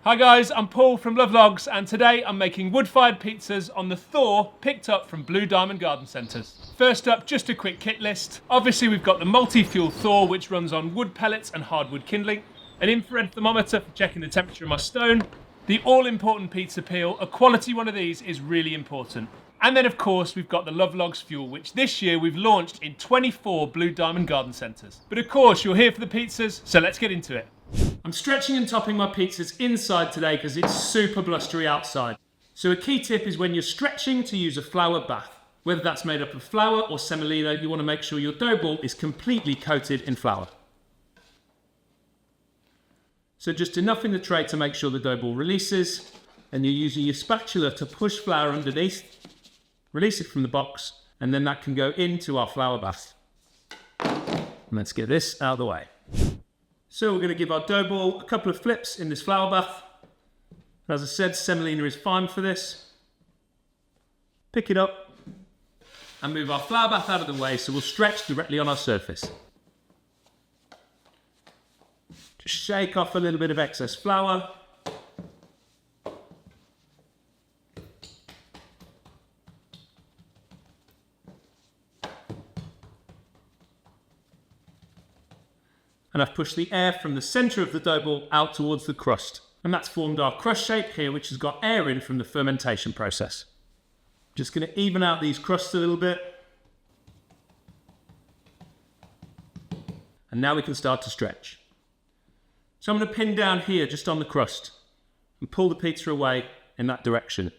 Hi guys, I'm Paul from Lovelogs and today I'm making wood-fired pizzas on the Thor picked up from Blue Diamond Garden Centres. First up, just a quick kit list. Obviously we've got the multi-fuel Thor which runs on wood pellets and hardwood kindling, an infrared thermometer for checking the temperature of my stone, the all-important pizza peel. A quality one of these is really important. And then of course we've got the Lovelogs fuel, which this year we've launched in 24 Blue Diamond Garden Centres. But of course you're here for the pizzas, so let's get into it. I'm stretching and topping my pizzas inside today because it's super blustery outside. So a key tip is when you're stretching to use a flour bath. Whether that's made up of flour or semolina, you want to make sure your dough ball is completely coated in flour. So just enough in the tray to make sure the dough ball releases, and you're using your spatula to push flour underneath, release it from the box, and then that can go into our flour bath. And let's get this out of the way. So we're going to give our dough ball a couple of flips in this flour bath. As I said, semolina is fine for this. Pick it up and move our flour bath out of the way so we'll stretch directly on our surface. Just shake off a little bit of excess flour. And I've pushed the air from the centre of the dough ball out towards the crust. And that's formed our crust shape here, which has got air in from the fermentation process. Just going to even out these crusts a little bit. And now we can start to stretch. So I'm going to pin down here just on the crust and pull the pizza away in that direction.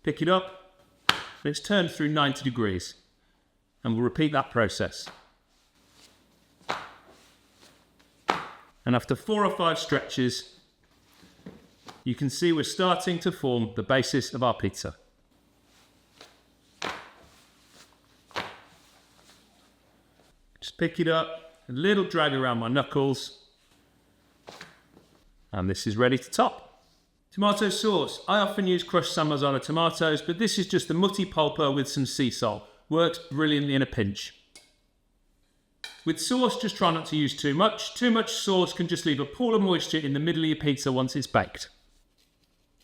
Pick it up and it's turned through 90 degrees. And we'll repeat that process. And after 4 or 5 stretches, you can see we're starting to form the basis of our pizza. Just pick it up, a little drag around my knuckles, and this is ready to top. Tomato sauce. I often use crushed San Marzano tomatoes, but this is just the mutti pulper with some sea salt. Works brilliantly in a pinch. With sauce, just try not to use too much. Too much sauce can just leave a pool of moisture in the middle of your pizza once it's baked.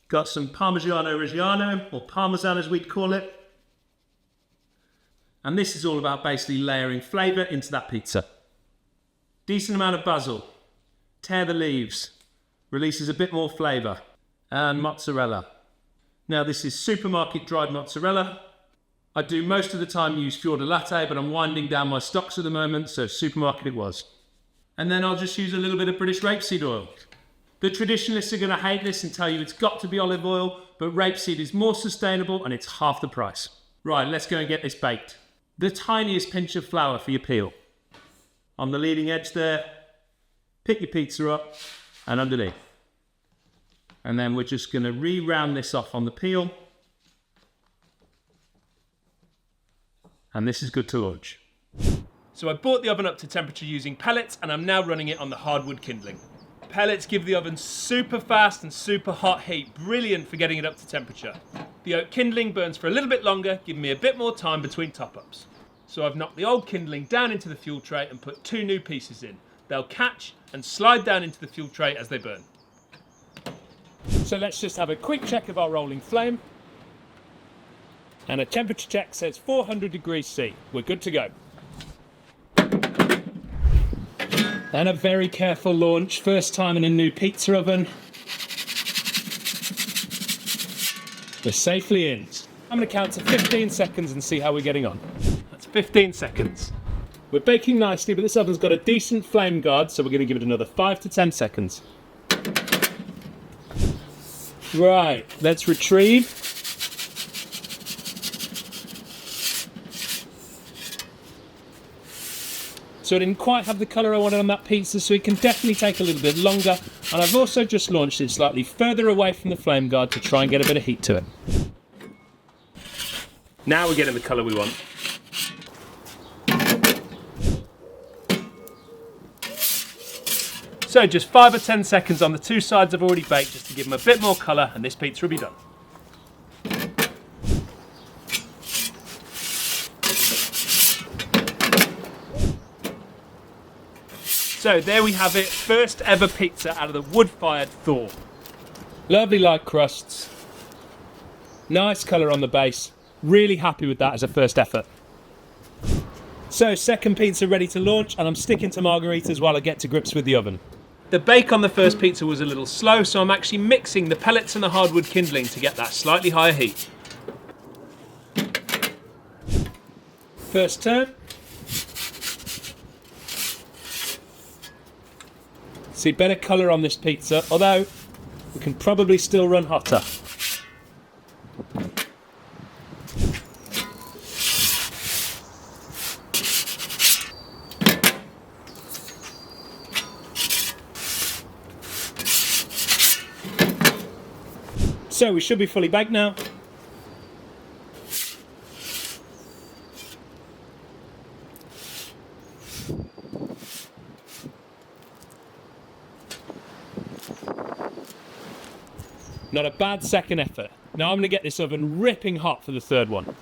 Got some Parmigiano Reggiano, or Parmesan as we'd call it. And this is all about basically layering flavour into that pizza. Decent amount of basil. Tear the leaves. Releases a bit more flavour. And mozzarella. Now this is supermarket dried mozzarella. I do most of the time use Fior di Latte, but I'm winding down my stocks at the moment, so supermarket it was. And then I'll just use a little bit of British rapeseed oil. The traditionalists are going to hate this and tell you it's got to be olive oil, but rapeseed is more sustainable and it's half the price. Right, let's go and get this baked. The tiniest pinch of flour for your peel. On the leading edge there, pick your pizza up and underneath. And then we're just going to re-round this off on the peel. And this is good to launch. So I brought the oven up to temperature using pellets and I'm now running it on the hardwood kindling. Pellets give the oven super fast and super hot heat, brilliant for getting it up to temperature. The oak kindling burns for a little bit longer, giving me a bit more time between top-ups. So I've knocked the old kindling down into the fuel tray and put 2 new pieces in. They'll catch and slide down into the fuel tray as they burn. So let's just have a quick check of our rolling flame. And a temperature check says 400 degrees C. We're good to go. And a very careful launch. First time in a new pizza oven. We're safely in. I'm going to count to 15 seconds and see how we're getting on. That's 15 seconds. We're baking nicely, but this oven's got a decent flame guard, so we're going to give it another 5 to 10 seconds. Right, let's retrieve. So I didn't quite have the colour I wanted on that pizza, so it can definitely take a little bit longer. And I've also just launched it slightly further away from the flame guard to try and get a bit of heat to it. Now we're getting the colour we want. So just 5 or 10 seconds on the 2 sides I've already baked just to give them a bit more colour and this pizza will be done. So there we have it, first ever pizza out of the wood-fired Thor. Lovely light crusts. Nice colour on the base. Really happy with that as a first effort. So, second pizza ready to launch, and I'm sticking to margaritas while I get to grips with the oven. The bake on the first pizza was a little slow, so I'm actually mixing the pellets and the hardwood kindling to get that slightly higher heat. First turn. See better colour on this pizza, although we can probably still run hotter. So we should be fully baked now. Not a bad second effort. Now I'm going to get this oven ripping hot for the third one.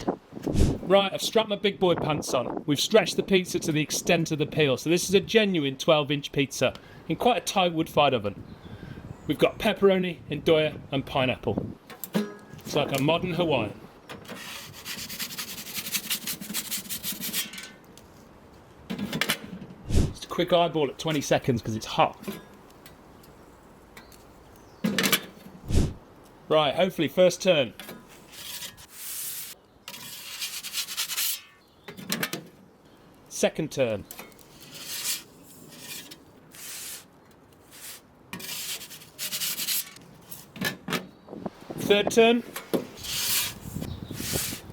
Right, I've strapped my big boy pants on. We've stretched the pizza to the extent of the peel, so this is a genuine 12-inch pizza in quite a tight wood-fired oven. We've got pepperoni, ndoya and pineapple. It's like a modern Hawaiian. Just a quick eyeball at 20 seconds because it's hot. Right, hopefully first turn. Second turn. Third turn.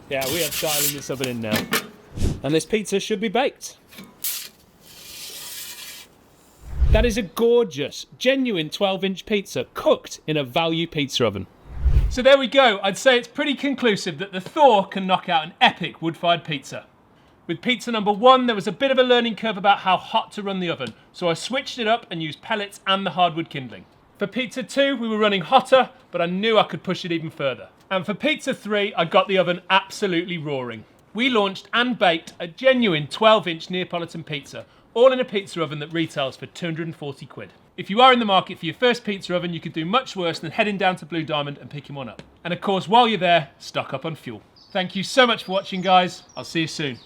Yeah, we are dialing this oven in now. And this pizza should be baked. That is a gorgeous, genuine 12-inch pizza cooked in a value pizza oven. So there we go. I'd say it's pretty conclusive that the Thor can knock out an epic wood-fired pizza. With pizza number 1, there was a bit of a learning curve about how hot to run the oven, so I switched it up and used pellets and the hardwood kindling. For pizza 2, we were running hotter, but I knew I could push it even further. And for pizza 3, I got the oven absolutely roaring. We launched and baked a genuine 12-inch Neapolitan pizza, all in a pizza oven that retails for 240 quid. If you are in the market for your first pizza oven, you could do much worse than heading down to Blue Diamond and picking one up. And of course, while you're there, stock up on fuel. Thank you so much for watching, guys. I'll see you soon.